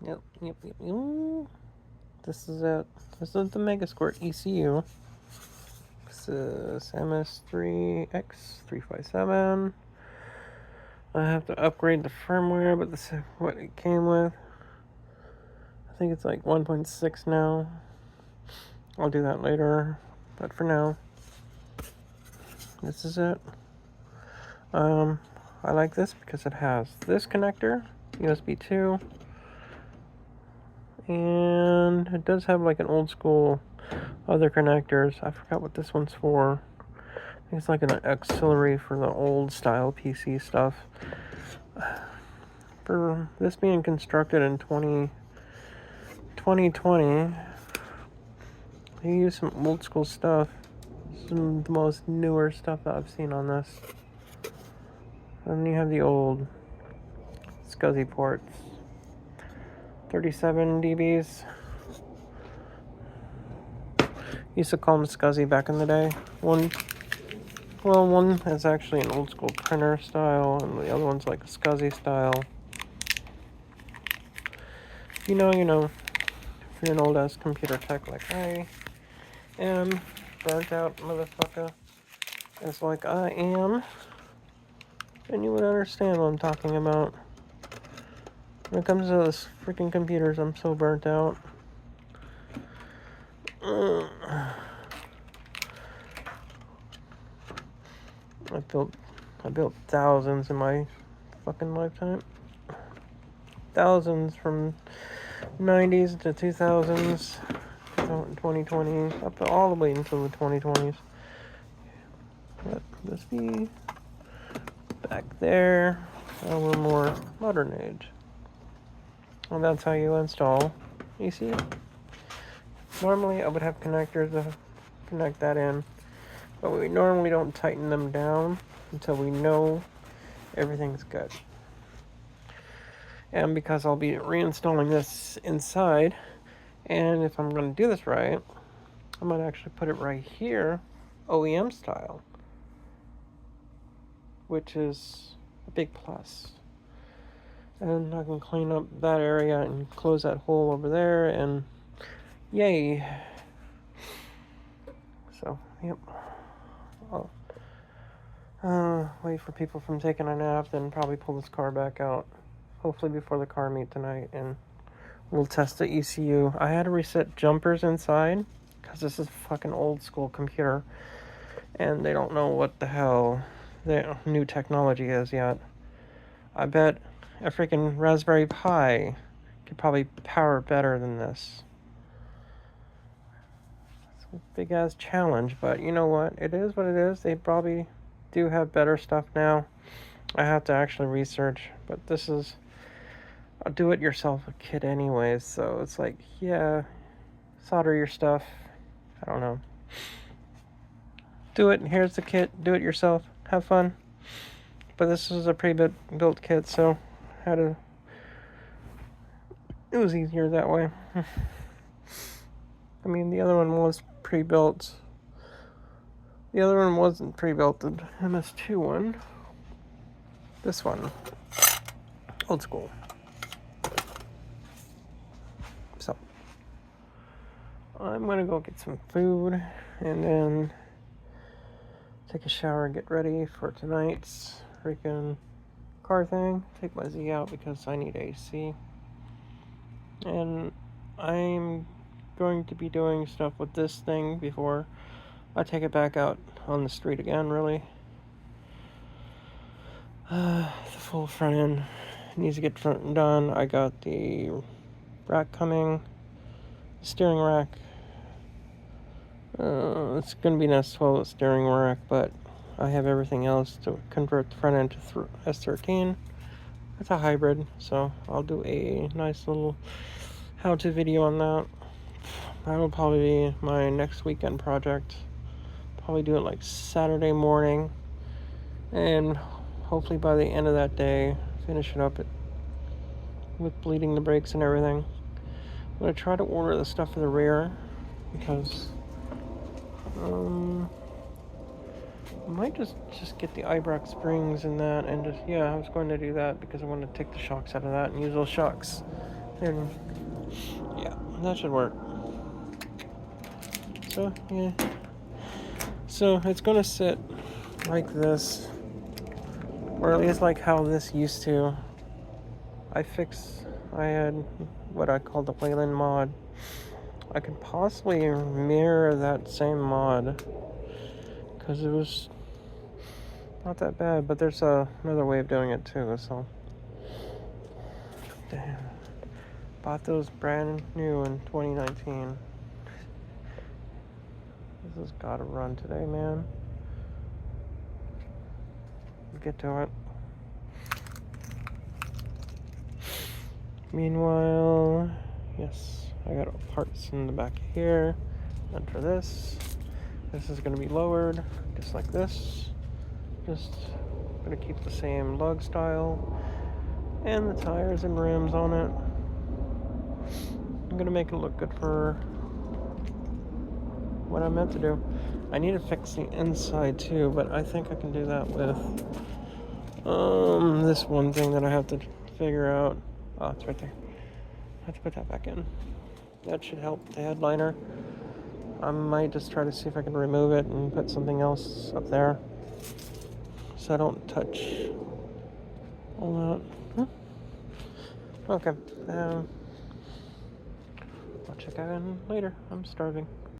Yep. This is it. This is the Mega Squirt ECU. This is MS3X357. I have to upgrade the firmware, but this is what it came with. I think it's like 1.6 now. I'll do that later, but for now, this is it. I like this because it has this connector, USB 2, and it does have like an old school other connectors. I forgot what this one's for. I think it's like an auxiliary for the old style PC stuff. For this being constructed in 2020, they use some old school stuff. Some of the most newer stuff that I've seen on this. And then you have the old SCSI ports. 37 dBs. Used to call them SCSI back in the day. One is actually an old school printer style, and the other one's like a SCSI style. You know. If you're an old ass computer tech like I am, burnt out motherfucker, as like I am, then you would understand what I'm talking about. When it comes to this freaking computers, I'm so burnt out. I built thousands in my fucking lifetime. Thousands from 90s to 2000s, 2020, up all the way until the 2020s. Let this be back there, a little more modern age. And that's how you install ECU. Normally I would have connectors to connect that in, but we normally don't tighten them down until we know everything's good. And because I'll be reinstalling this inside, and if I'm going to do this right, I might actually put it right here, OEM style, which is a big plus. And I can clean up that area and close that hole over there, and yay. So, yep. I'll wait for people from taking a nap, then probably pull this car back out. Hopefully before the car meet tonight, and we'll test the ECU. I had to reset jumpers inside, because this is a fucking old school computer, and they don't know what the hell the new technology is yet. I bet a freaking Raspberry Pi could probably power better than this. It's a big ass challenge, but you know what? It is what it is. They probably do have better stuff now. I have to actually research, but this is a do-it-yourself kit anyways, so it's like, yeah, solder your stuff. I don't know. Do it. Here's the kit. Do it yourself. Have fun. But this is a pre-built kit, so it was easier that way. I mean, the other one was pre-built. The other one wasn't pre-built, the MS2 one. This one, old school. So, I'm gonna go get some food, and then take a shower and get ready for tonight's freaking car thing. Take my Z out because I need AC. And I'm going to be doing stuff with this thing before I take it back out on the street again, really. The full front end needs to get done. I got the rack coming, steering rack. It's going to be an S12 steering rack, but I have everything else to convert the front end to S13. It's a hybrid, so I'll do a nice little how-to video on that. That'll probably be my next weekend project. Probably do it like Saturday morning, and hopefully by the end of that day, finish it up with bleeding the brakes and everything. I'm going to try to order the stuff for the rear, because I might just get the Ibrox springs and that, and just, yeah, I was going to do that because I want to take the shocks out of that and use those shocks And yeah, that should work. So yeah, so it's gonna sit like this, or at least like how this used to. I had what I call the Wayland mod. I could possibly mirror that same mod because it was not that bad, but there's another way of doing it too. So damn, bought those brand new in 2019. This has got to run today, man. Get to it. Meanwhile, yes, I got parts in the back here. Enter this. This is going to be lowered, just like this. Just going to keep the same lug style and the tires and rims on it. I'm going to make it look good for what I meant to do. I need to fix the inside too, but I think I can do that with this one thing that I have to figure out. Oh, it's right there. I have to put that back in. That should help the headliner. I might just try to see if I can remove it and put something else up there so I don't touch all that. Okay. I'll check out in later. I'm starving.